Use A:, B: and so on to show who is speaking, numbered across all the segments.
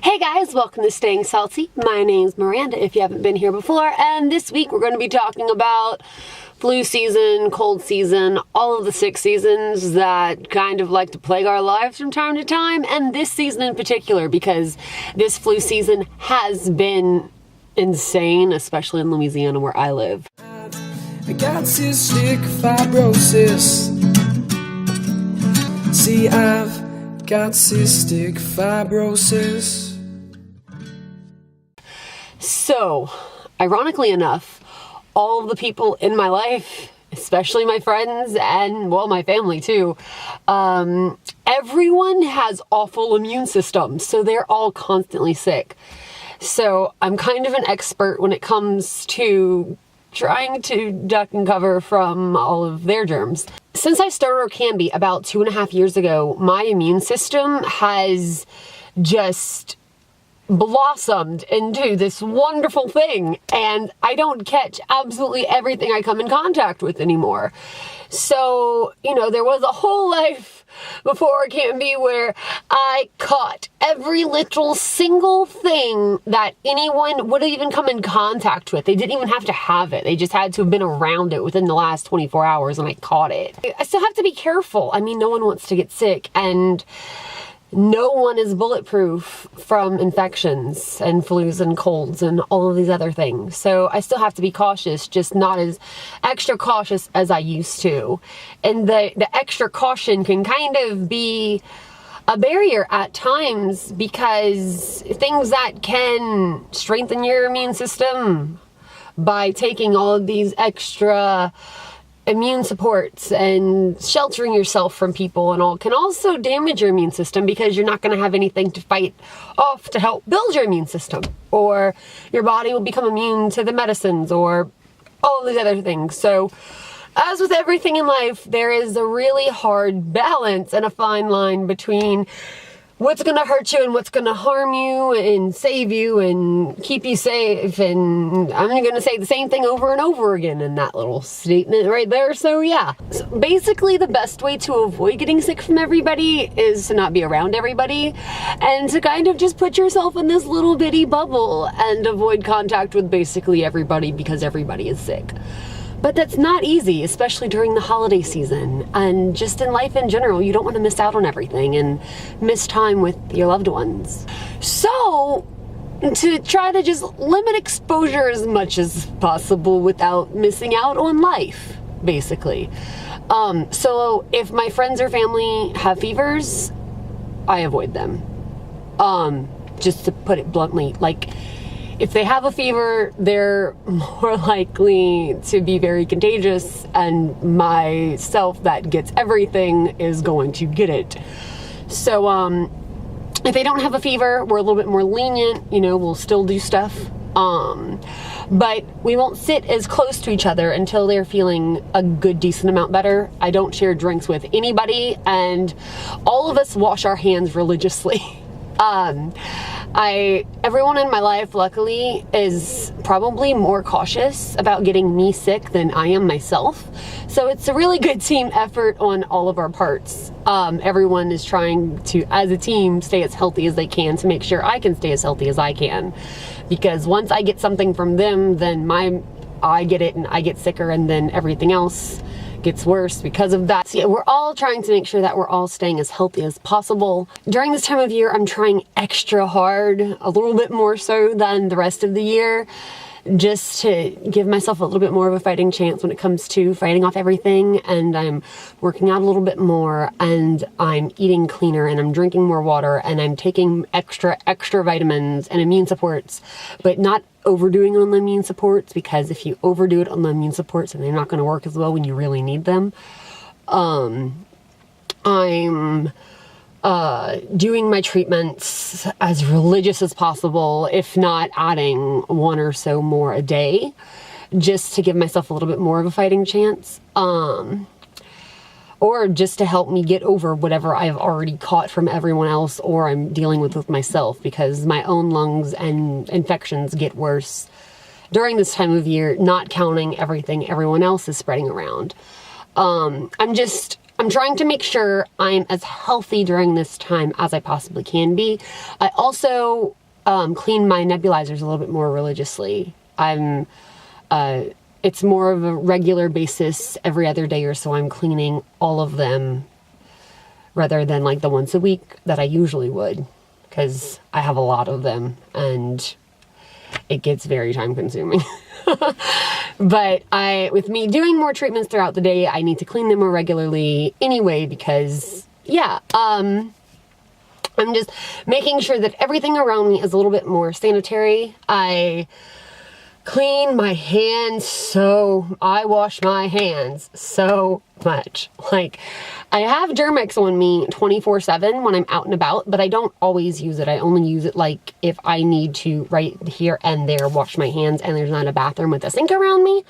A: Hey guys, welcome to Staying Salty. My name's Miranda if you haven't been here before, and this week we're going to be talking about flu season, cold season, all of the sick seasons that kind of like to plague our lives from time to time, and this season in particular because this flu season has been insane, especially in Louisiana where I live.
B: I got cystic fibrosis. See, I've got cystic fibrosis.
A: So, ironically enough, all of the people in my life, especially my friends and, well, my family too, everyone has awful immune systems, so they're all constantly sick. So I'm kind of an expert when it comes to trying to duck and cover from all of their germs. Since I started or can be about 2.5 years ago, my immune system has just blossomed into this wonderful thing, and I don't catch absolutely everything I come in contact with anymore. So, there was a whole life before Can Be where I caught every literal single thing that anyone would have even come in contact with. They didn't even have to have it. They just had to have been around it within the last 24 hours and I caught it. I still have to be careful. I mean, no one wants to get sick, and no one is bulletproof from infections and flus and colds and all of these other things. So I still have to be cautious, just not as extra cautious as I used to. And the extra caution can kind of be a barrier at times, because things that can strengthen your immune system by taking all of these extra immune supports and sheltering yourself from people and all can also damage your immune system, because you're not going to have anything to fight off to help build your immune system, or your body will become immune to the medicines or all of these other things. So as with everything in life, there is a really hard balance and a fine line between what's going to hurt you and what's going to harm you and save you and keep you safe. And I'm going to say the same thing over and over again in that little statement right there. So yeah, so basically the best way to avoid getting sick from everybody is to not be around everybody and to kind of just put yourself in this little bitty bubble and avoid contact with basically everybody, because everybody is sick. But that's not easy, especially during the holiday season and just in life in general. You don't want to miss out on everything and miss time with your loved ones. So, to try to just limit exposure as much as possible without missing out on life, basically. So if my friends or family have fevers, I avoid them. Just to put it bluntly, like, if they have a fever, they're more likely to be very contagious, and myself that gets everything is going to get it. So, if they don't have a fever, we're a little bit more lenient, we'll still do stuff. But we won't sit as close to each other until they're feeling a good, decent amount better. I don't share drinks with anybody, and all of us wash our hands religiously. Everyone in my life, luckily, is probably more cautious about getting me sick than I am myself. So it's a really good team effort on all of our parts. Everyone is trying to, as a team, stay as healthy as they can to make sure I can stay as healthy as I can. Because once I get something from them, then I get it and I get sicker, and then everything else gets worse because of that. So yeah, we're all trying to make sure that we're all staying as healthy as possible. During this time of year, I'm trying extra hard, a little bit more so than the rest of the year, just to give myself a little bit more of a fighting chance when it comes to fighting off everything. And I'm working out a little bit more, and I'm eating cleaner, and I'm drinking more water, and I'm taking extra vitamins and immune supports, but not overdoing on the immune supports, because if you overdo it on the immune supports, then they're not going to work as well when you really need them. I'm doing my treatments as religious as possible, if not adding one or so more a day, just to give myself a little bit more of a fighting chance. Or just to help me get over whatever I've already caught from everyone else or I'm dealing with myself, because my own lungs and infections get worse during this time of year, not counting everything everyone else is spreading around. I'm just I'm trying to make sure I'm as healthy during this time as I possibly can be. I also clean my nebulizers a little bit more religiously. It's more of a regular basis every other day or so. I'm cleaning all of them rather than like the once a week that I usually would, because I have a lot of them and it gets very time consuming. But with me doing more treatments throughout the day, I need to clean them more regularly anyway, because I'm just making sure that everything around me is a little bit more sanitary. I clean my hands I wash my hands so much. Like, I have Germex on me 24/7 when I'm out and about, but I don't always use it. I only use it like if I need to right here and there wash my hands and there's not a bathroom with a sink around me.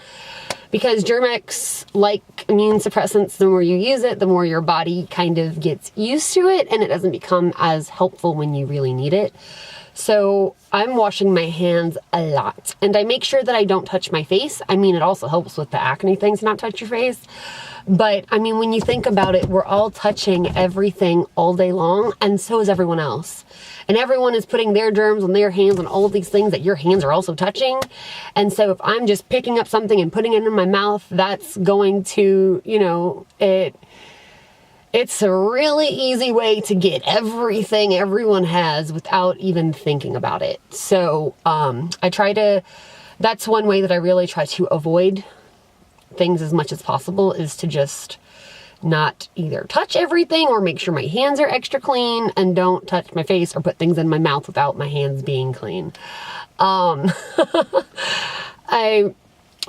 A: Because Germex, like immune suppressants, the more you use it, the more your body kind of gets used to it and it doesn't become as helpful when you really need it. So I'm washing my hands a lot, and I make sure that I don't touch my face. I mean, it also helps with the acne things, not touch your face. But I mean, when you think about it, we're all touching everything all day long, and so is everyone else. And everyone is putting their germs on their hands and all of these things that your hands are also touching. And so if I'm just picking up something and putting it in my mouth, that's going to, it's a really easy way to get everything everyone has without even thinking about it. So that's one way that I really try to avoid things as much as possible, is to just not either touch everything or make sure my hands are extra clean, and don't touch my face or put things in my mouth without my hands being clean.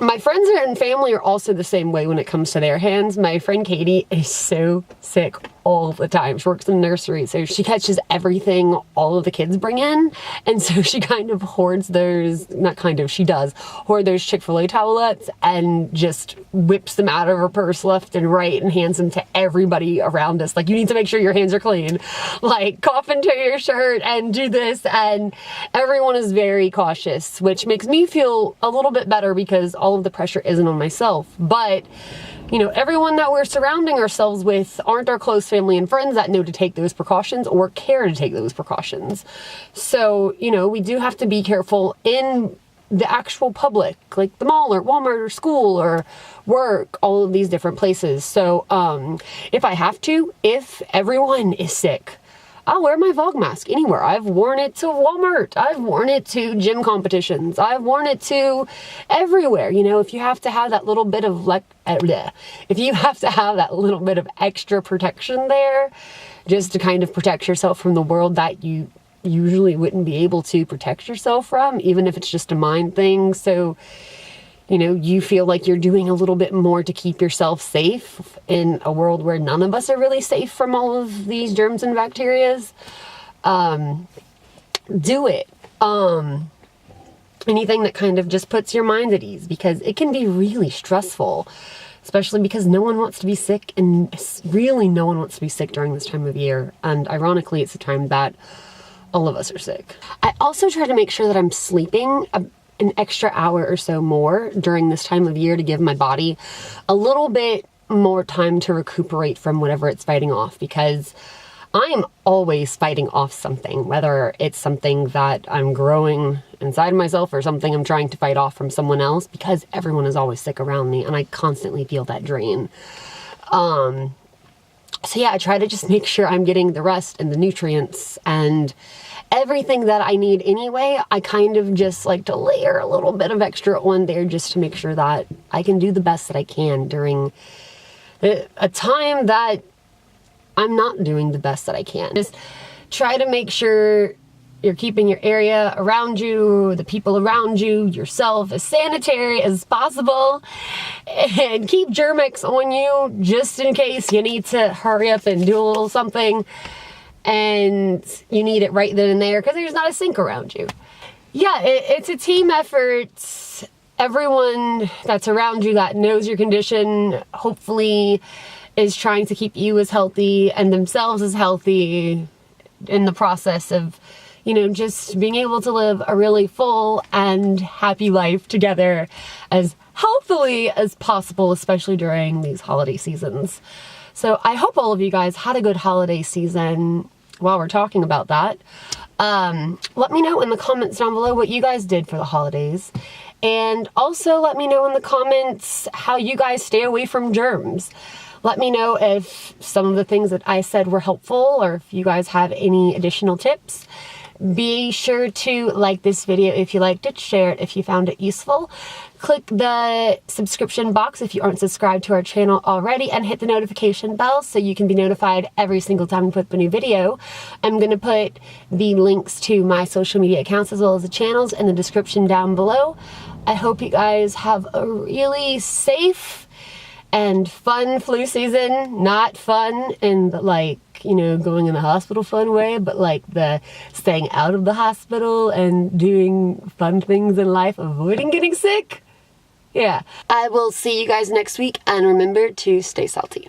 A: My friends and family are also the same way when it comes to their hands. My friend Katie is so sick all the time. She works in the nursery, so she catches everything all of the kids bring in. And so she kind of hoards she does hoard those Chick-fil-A towelettes and just whips them out of her purse left and right and hands them to everybody around us. Like, you need to make sure your hands are clean. Like, cough into your shirt and do this. And everyone is very cautious, which makes me feel a little bit better because all of the pressure isn't on myself. But everyone that we're surrounding ourselves with aren't our close family and friends that know to take those precautions or care to take those precautions. So, we do have to be careful in the actual public, like the mall or Walmart or school or work, all of these different places. So, if everyone is sick, I'll wear my Vogue mask anywhere. I've worn it to Walmart. I've worn it to gym competitions. I've worn it to everywhere. If you have to have that little bit of extra protection there, just to kind of protect yourself from the world that you usually wouldn't be able to protect yourself from, even if it's just a mind thing. So, you feel like you're doing a little bit more to keep yourself safe in a world where none of us are really safe from all of these germs and bacterias. Do it. Anything that kind of just puts your mind at ease, because it can be really stressful, especially because no one wants to be sick, and really no one wants to be sick during this time of year. And ironically, it's the time that all of us are sick. I also try to make sure that I'm sleeping an extra hour or so more during this time of year to give my body a little bit more time to recuperate from whatever it's fighting off, because I am always fighting off something, whether it's something that I'm growing inside myself or something I'm trying to fight off from someone else, because everyone is always sick around me and I constantly feel that drain. So yeah, I try to just make sure I'm getting the rest and the nutrients and everything that I need anyway. I kind of just like to layer a little bit of extra on there just to make sure that I can do the best that I can during a time that I'm not doing the best that I can. Just try to make sure you're keeping your area around you, the people around you, yourself as sanitary as possible, and keep Germex on you just in case you need to hurry up and do a little something and you need it right then and there because there's not a sink around you. Yeah, it's a team effort. Everyone that's around you that knows your condition hopefully is trying to keep you as healthy and themselves as healthy in the process of, just being able to live a really full and happy life together as healthily as possible, especially during these holiday seasons. So I hope all of you guys had a good holiday season while we're talking about that. Let me know in the comments down below what you guys did for the holidays. And also let me know in the comments how you guys stay away from germs. Let me know if some of the things that I said were helpful or if you guys have any additional tips. Be sure to like this video if you liked it, share it if you found it useful. Click the subscription box if you aren't subscribed to our channel already, and hit the notification bell so you can be notified every single time we put up a new video. I'm going to put the links to my social media accounts as well as the channels in the description down below. I hope you guys have a really safe and fun flu season. Not fun in the, like, you know, going in the hospital fun way, but like the staying out of the hospital and doing fun things in life, avoiding getting sick. Yeah. I will see you guys next week, and remember to stay salty.